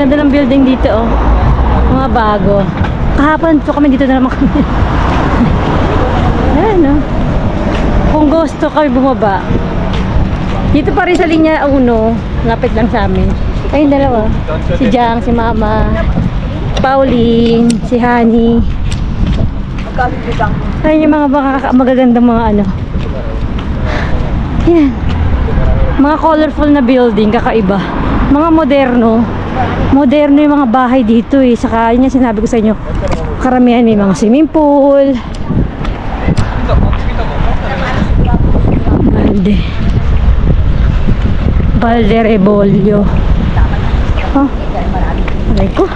Ganda ng building dito, oh. Mga bago. Kahapon so kami dito na naman kami. Ayan, no? Kung gusto kami bumaba, dito pa rin sa linya 1, lapit lang sa amin. Ayun dalawa, si Jang, si Mama, Pauline, si Honey. Ayun yung mga magagandang mga ano. Yan. Mga colorful na building, kakaiba. Mga moderno. Moderno yung mga bahay dito eh. Saka yun yung sinabi ko sa inyo, karamihan may mga swimming pool. Balde Rebolyo. Oh, aray ko.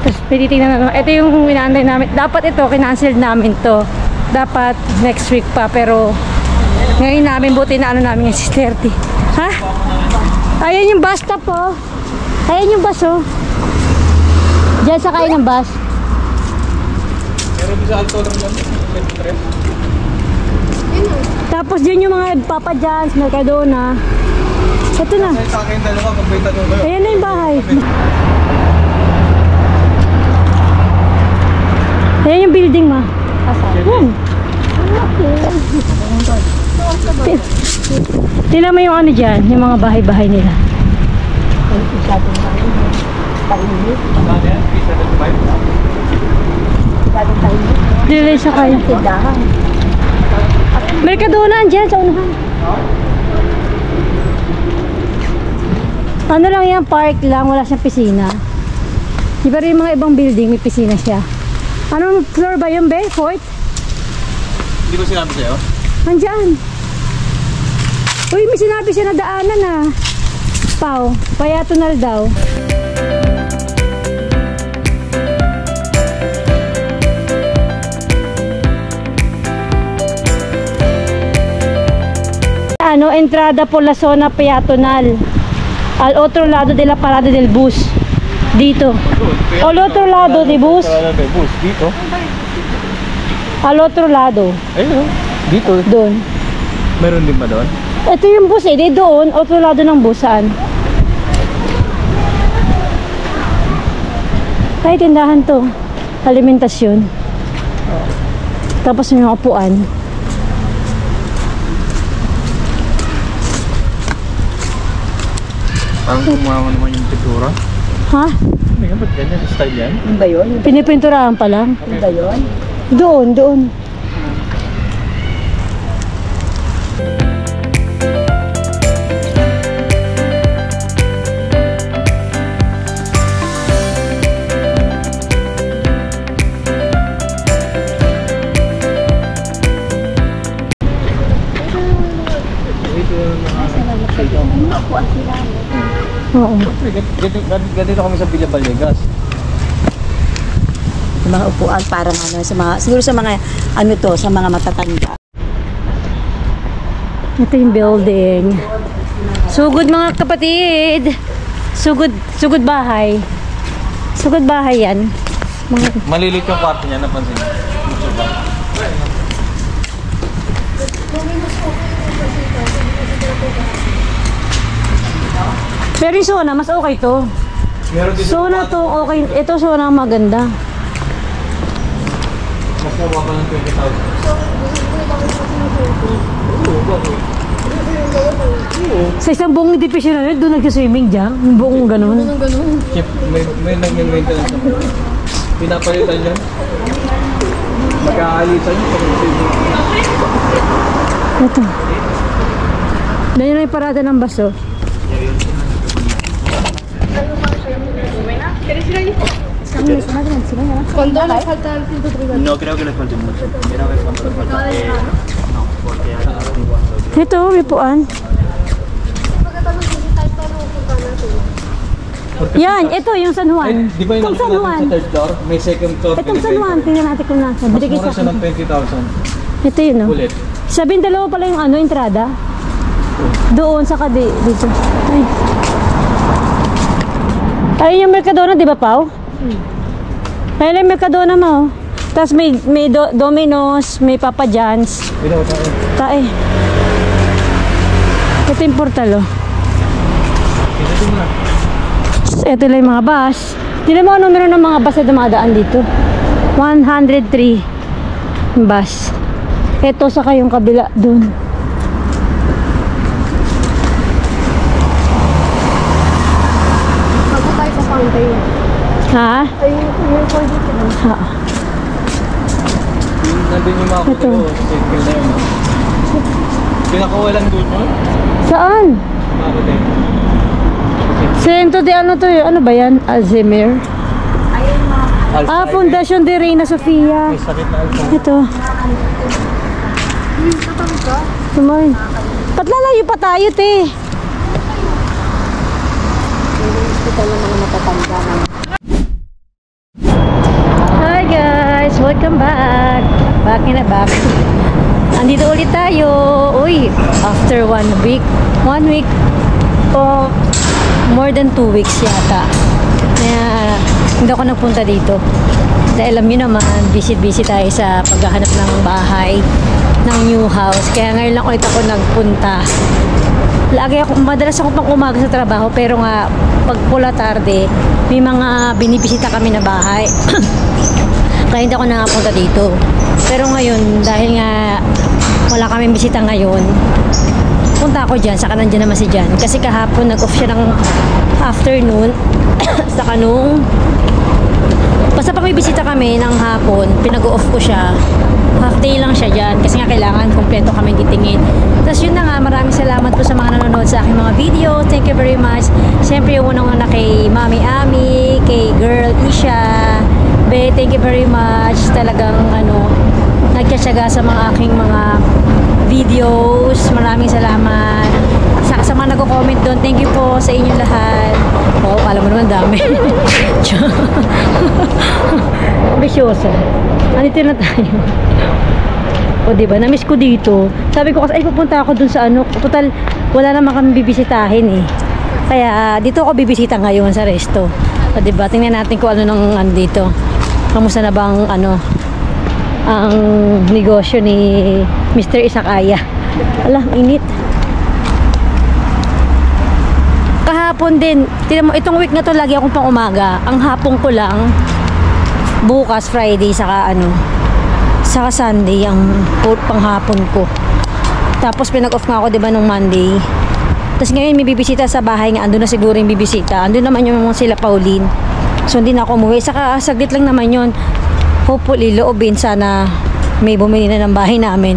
Tapos pinitingnan na naman. Ito yung inaantay namin. Dapat ito, kinancel namin to. Dapat next week pa. Pero ngayon namin, buti na ano namin yung 6:30. Ha? Ayan yung bus stop po. Ayan yung bus oh. Diyan sakay ng bus. Meron sa alto lang yan. Tapos dyan yung mga Papa John's, Mercadona. Ito na. Sa akin dalawa, kumpita doon kayo. Ayan na yung bahay. Ayan yung building ma. Ayan. Tingnan mo yung ano dyan, yung mga bahay-bahay nila. Dili siya kaya. Mercadona dyan sa unahan. Ano lang yan, park lang, wala siyang pisina. Di ba rin yung mga ibang building may pisina siya. Anong floor ba yun, be? 4th? Hindi ko sinabi sa'yo? Nandyan. Uy, may sinabi siya na daanan ah. Pau, Payatonal daw. Ano, entrada por la zona peatonal al otro lado de la parada del bus. Dito. Al otro lado de bus. Dito. Al otro lado. Ayun. Dito. Doon. Meron din ba doon? Ito yung bus eh. Di doon. Otro lado ng bus. Saan? Ay, tindahan to. Alimentasyon. Tapos may mga upuan. Parang gumawa naman yung pintura. Ha? Ano yan? Ba't ganyan? Style yan? Yung ba yun? Pinipinturahan pa lang. Yung ba yun? Doon, doon. Oo. Ganito kami sa Villa Balegas. Mga upuan parang ano, sa mga, siguro sa mga, ano to, sa mga matatanda. Ito yung building. Sugod mga kapatid. Sugod bahay. Sugod bahay yan. Malilit yung kwarto niya, napansin niyo. Pero yung sauna, mas okay to. Sauna to, okay. Ito sauna ang maganda. Mas nawa ka ng 20,000. Sa isang buong edificio na yun, doon nag-swimming dyan. Yung buong ganun. May nag-maintenance ako. Pinapalitan yan. Magkaalisan yun. Ito. Dahil na yung parada ng baso. ¿Cuánto le falta el 130? No creo que les falte mucho. Mira a ver cuánto les falta. No, porque Ito, may puan. Yan, ito yung San Juan. Di ba yung Itong San Juan. sa third floor? May second floor. Itong San Juan, tingnan natin kung nasa. Mas Binigay mura sa siya ng akin. 20,000. Ito yun, no? Ulit. 12 pala yung ano, entrada. Doon, saka dito. Ay. Ayun yung Mercadona, di ba, Pao? Ayun yung Mercadona mo. Tapos may Domino's, may Papa John's. Ito, tayo. Tae. Ito yung portal, oh. Ito mo na. Ito lang yung mga bus. Hindi mo ang numero ng mga bus na dumadaan dito. 103 bus. Ito sa kayong kabila dun. Bago tayo sa fountain. Ha? Ay, yung fountain. Ha. Nandun yung mga Ito. circle na yun. Pinakawalan doon yun. Saan? Mga hotel. Sento de ano to yun? Ano ba yan? Alzheimer? Alpha Fundación de Reina Sofia. May sakit na alpha. Ito. Tumay. Ba't lalayo pa tayo, te? Hospital ng mga matatanda. Hi guys! Welcome back! Back na back. Andito ulit tayo. Uy, after 1 week. 1 week o more than 2 weeks yata. Kaya hindi ako nagpunta dito. Dahil alam nyo naman, busy tayo sa paghahanap ng bahay, ng new house. Kaya ngayon lang ulit ako nagpunta. Madalas ako pang umaga sa trabaho, pero nga pag pula tarde, may mga binibisita kami na bahay. Kaya hindi ako nakapunta dito. Pero ngayon, dahil nga wala kaming bisita ngayon, punta ako dyan, saka nandyan naman si Jan. Kasi kahapon nag-off siya ng afternoon, saka nung basta pag may bisita kami ng hapon, pinag-off ko siya. Half day lang siya dyan kasi nga kailangan kompleto kami titingin. Tapos yun na nga, maraming salamat po sa mga nanonood sa aking mga video. Thank you very much. Siyempre yung unang kay Mami Ami, kay Girl Isha. Be, thank you very much. Talagang nagkatsaga sa mga aking mga videos. Maraming salamat. Sa mga nagko-comment doon, thank you po sa inyong lahat. Oo, alam mo naman dami. Ambisyosa. Andito na tayo. O diba, na-miss ko dito. Sabi ko kasi, ay pupunta ako dun sa total, wala naman kami bibisitahin eh. Kaya dito ako bibisita ngayon sa resto. O diba, tingnan natin kung ano nang andito. Kamusta na bang ang negosyo ni Mr. Isakaya. Ala, init. Kahapon din, tingnan mo, itong week na to lagi akong pang umaga. Ang hapon ko lang, bukas Friday, saka saka Sunday, ang panghapon ko. Tapos pinag-off nga ako, diba, nung Monday. Tapos ngayon may bibisita sa bahay nga, andun na siguro yung bibisita. Andun naman yung mga sila Pauline. So hindi na ako umuwi. Saka saglit lang naman yun. Hopefully, loobin sana may bumili na ng bahay namin.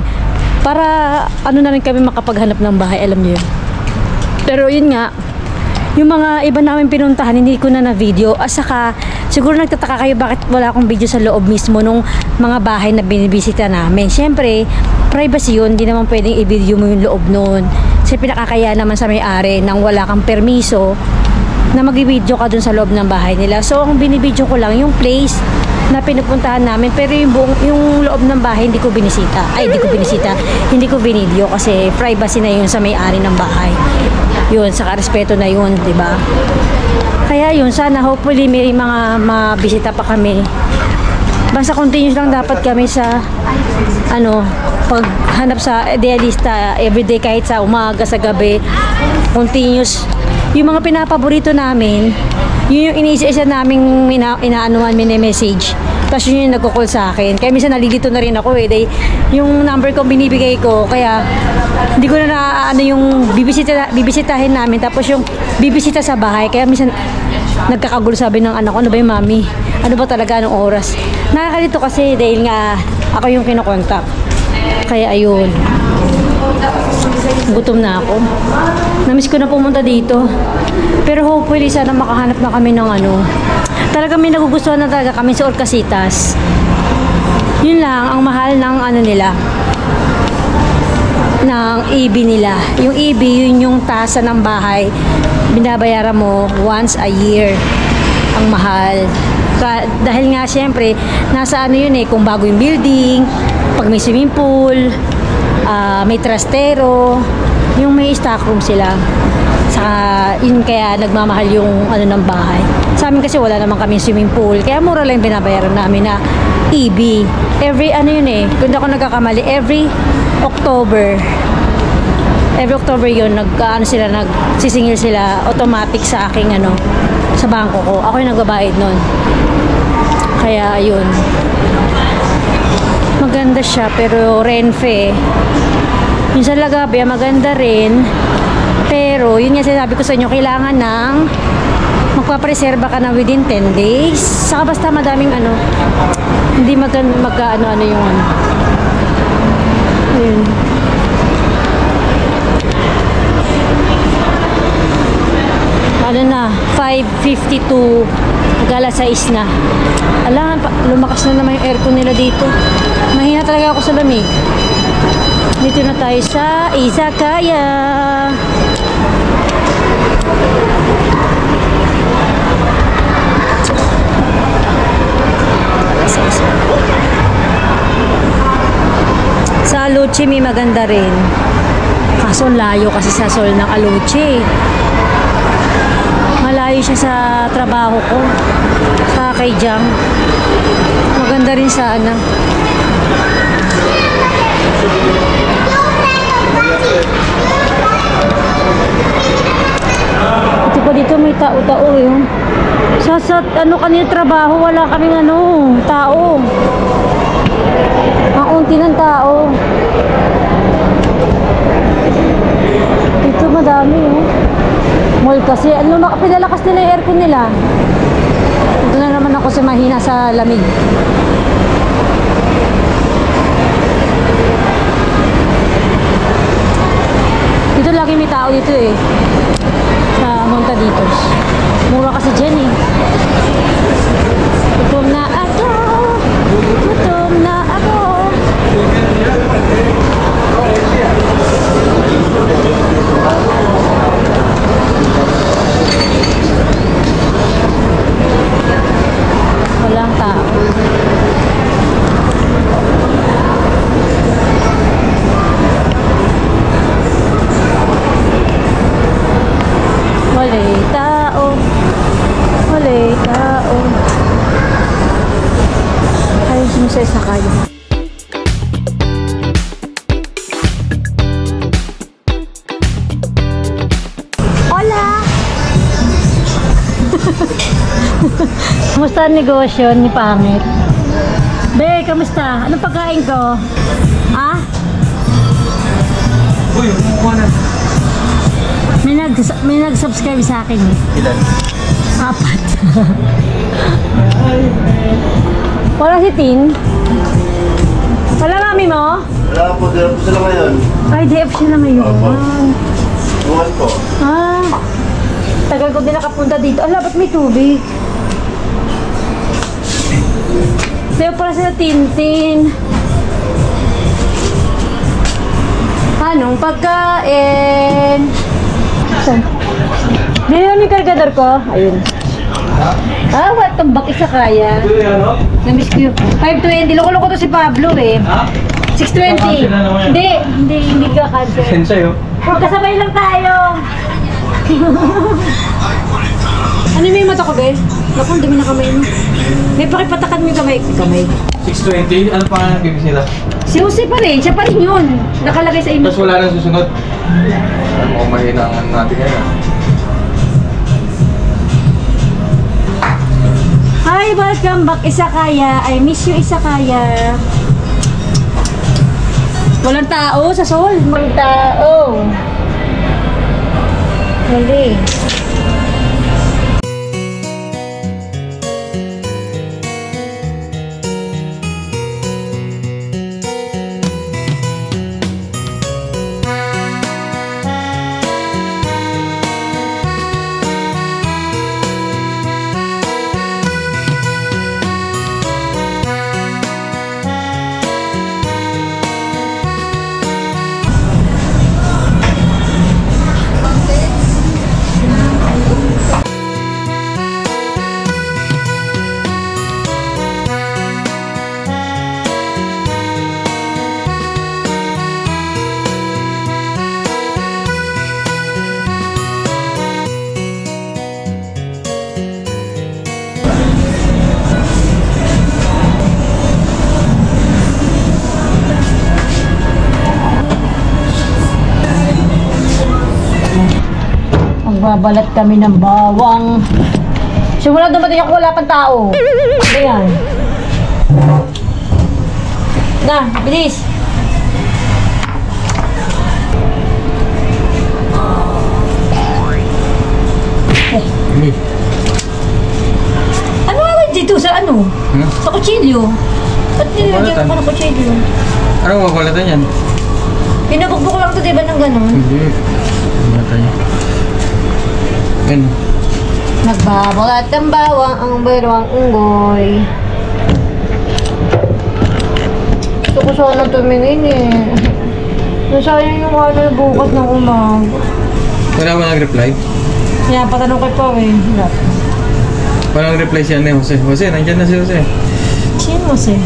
Para na rin kami makapaghanap ng bahay, alam niyo yun. Pero yun nga, yung mga iba namin pinuntahan, hindi ko na video. Saka, siguro nagtataka kayo bakit wala akong video sa loob mismo nung mga bahay na binibisita namin. Siyempre, privacy yun. Hindi naman pwedeng i-video mo yung loob nun. Kasi pinakakaya naman sa may-ari nang wala kang permiso na mag-video ka dun sa loob ng bahay nila. So, ang binibidyo ko lang yung place na pinupuntahan namin, pero yung loob ng bahay hindi ko binisita. Hindi ko binidyo kasi privacy na yun sa may-ari ng bahay. Yun, saka respeto na yun, di ba? Kaya yun, sana hopefully may mga mabisita pa kami. Basta continuous lang dapat kami sa paghanap sa idealista everyday, kahit sa umaga, sa gabi, continuous. Yung mga pinapaborito namin, yun yung iniisa-isa naming inaanuhan, mini-message. Tapos yun yung nagko-call sa akin. Kaya minsan nalilito na rin ako eh. Dahil yung number ko binibigay ko, kaya hindi ko na yung bibisitahin namin. Tapos yung bibisita sa bahay. Kaya minsan nagkakagulo, sabi ng anak ko, ano ba yung mami? Ano ba talaga, anong oras? Nakakalito kasi dahil nga ako yung kinokontak. Kaya ayun. Gutom na ako. Namiss ko na pumunta dito. Pero hopefully sana makahanap na kami ng talaga may nagugustuhan na talaga kami sa Orcasitas. Yun lang, ang mahal ng nila, ng EB nila. Yung EB, yun yung tasa ng bahay. Binabayaran mo once a year. Ang mahal. Dahil nga syempre, nasa yun eh, kung bago yung building, pag may swimming pool, may trastero, yung may stock room sila. Saka yun kaya nagmamahal yung ng bahay. Sa amin kasi wala naman kami swimming pool, kaya mura lang binabayaran namin na EB. Every yun eh, kung ako nagkakamali, every Every October yun, nagsisingil sila automatic sa aking sa bangko ko. Ako yung nagbabayad nun. Kaya ayun. Maganda siya pero Renfe. Yung sa Lagabia maganda rin. Pero yun nga sinasabi ko sa inyo, kailangan ng magpapreserba ka na within 10 days. Saka basta madaming hindi magka-ano yung ayun. Na 5:52 mag-alas 6 na. Alam, lumakas na naman yung aircon nila dito. Mahina talaga ako sa lamig. Dito na tayo sa izakaya. Sa Aluche may maganda rin. Kaso layo kasi sa Sol ng Aluche. Malayo siya sa trabaho ko. Sa kay Jam. Maganda rin sana. Ito pa dito may tao-tao yun. Sa kanina trabaho, wala kaming tao. Ang unti ng tao. Ito madami mall kasi, pinalakas nila yung aircon nila. Ito na naman ako sa mahina sa lamig. Dito lagi may tao dito sa Montaditos. Mura kasi dyan Gutom na ako. Gutom na ako. Walang tao. Walay tao. Walay tao. Ayos mo sa isakay. Kamusta ang negosyo ni Pangit? Be, kamusta? Anong pagkain ko? Uy, umuha na. May nag-subscribe sa akin Ilan? 4. Wala si Tin? Wala mami mo? Wala po, dala po sila ngayon. Ay, DF siya na ngayon. Bukas po. Tagal ko din nakapunta dito. Ala, ba't may tubig? Sayo pala sila Tintin. Anong pagkain? Ngayon yung kargador ko. Ayun. What? Tumbak isa kaya. Namiss ko yun. 520. Loko-loko to si Pablo 620. Hindi ka cancel. Sensya yun. Kasabay lang tayo. Ano may mata ko, be? Naku, dami na kamay mo. May pakipatakan mo yung kamay. 620? Ano pa nga nag-ibig nila? Si Jose pa rin. Siya pa rin yun. Nakalagay sa imo. Tapos wala nang susunod. Alam mo, mahinangan natin ngayon. Hi, welcome back, Isakaya. I miss you, Isakaya. Walang tao sa Sol. Walang tao. Huli. Magbabalat kami ng bawang. Simula dumating ako, wala pang tao. Ayan. Na, bilis. Ano nga dito sa ano? Sa kutsilyo. Ba't nilagyan ko ng kutsilyo? Ano mo balatan yan? Pinabugbok lang to, diba, ng gano'n? Hindi. Balatan yan. Yan. Nagbabalat ang bawang ang berwang unggoy. Gusto ko sana tumingin eh. Nasayang yung ano bukas ng umaga. Wala mo nag-reply? Kaya patanong kay Pao eh. Wala. Walang reply siya ni Jose. Jose, nandiyan na si Jose. Sino kasi?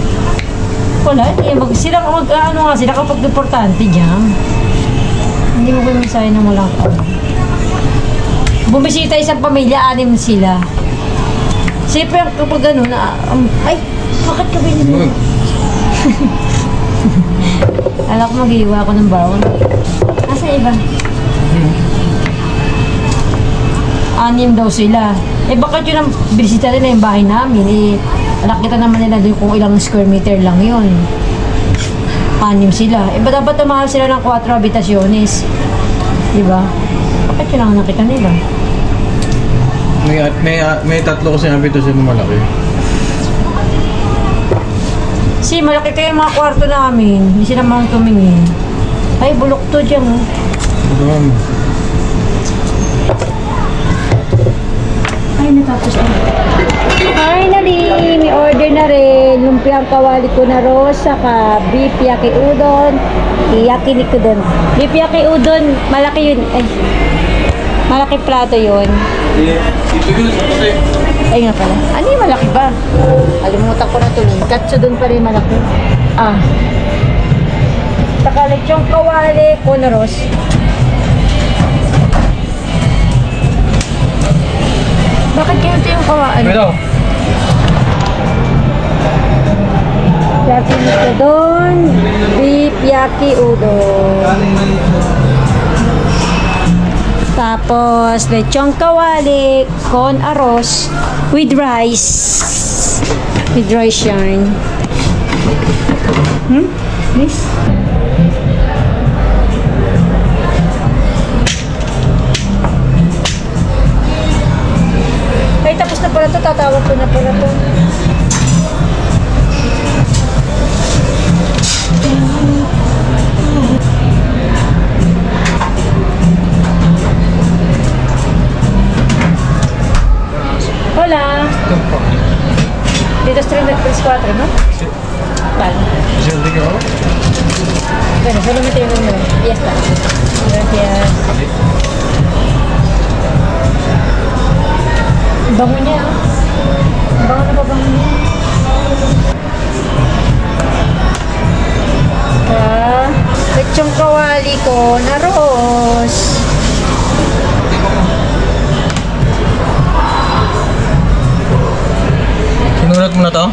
Wala, hindi. Sila ano nga sila kapag importante dyan. Hindi mo kayo masahin ng walang ano. Bumisita isang pamilya, 6 sila. Siyempre kapag gano'n na, ay, bakit ka binili? Alam ko mag-iiwa ako ng bawang. Asa iba? 6 daw sila. Eh bakit yun ang binisita nila yung bahay namin? Eh, nakita naman nila doon kung ilang square meter lang yun. 6 sila. Eh ba dapat mahal sila ng 4 habitasyones? Diba? Bakit yun ang nakita nila? May 3 kasi habitasyon na malaki. Si malaki kayo yung mga kwarto namin. Hindi sila mga tumingin. Ay, bulok to dyan. Oh. Doon. Ay, natapos na. Finally, may order na rin. Lumpiang kawali ko na rosa ka. Beef yaki udon. Yakiniku doon. Beef yaki udon, malaki yun. Ay, malaki plato yun. Ay nga pala. Ano yung malaki ba? Alimutan ko na ito. Katsu doon pa rin malaki. Ah. Saka lechong kawali ko na rosa. Bakit ganito yung kawaan? Pero, Yaki udon, beef yaki udon. Tapos, lechong kawali, con arroz, with rice. With rice yarn. This? Ay, tapos na pala ito. Tatawag ko na pala ito. Hola! Dito sa 3+4, no? Vale. Bueno, solamente un número. Y ya está. Gracias. Bango niya, ah. Bango na ba bango niya? Lechong kawali ko na arroz. sinulat mo na to?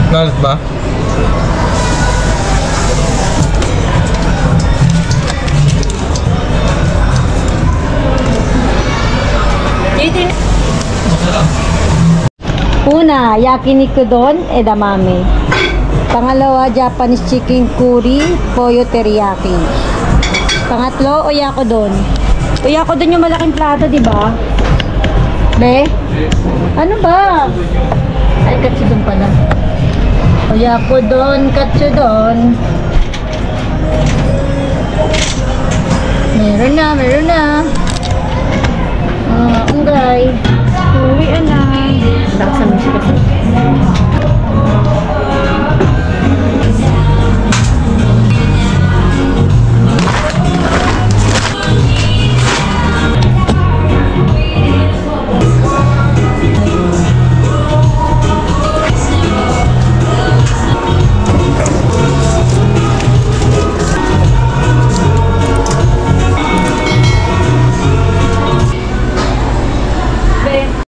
Nalat ba? Una, yakiniku don, edamame. Pangalawa, Japanese chicken curry, pollo teriyaki. Pangatlo, oyakodon. Oyakodon yung malaking plato, di ba? Be? Ano ba? Ay, katsudon pala. Oyakodon, katsudon. Meron na, meron na.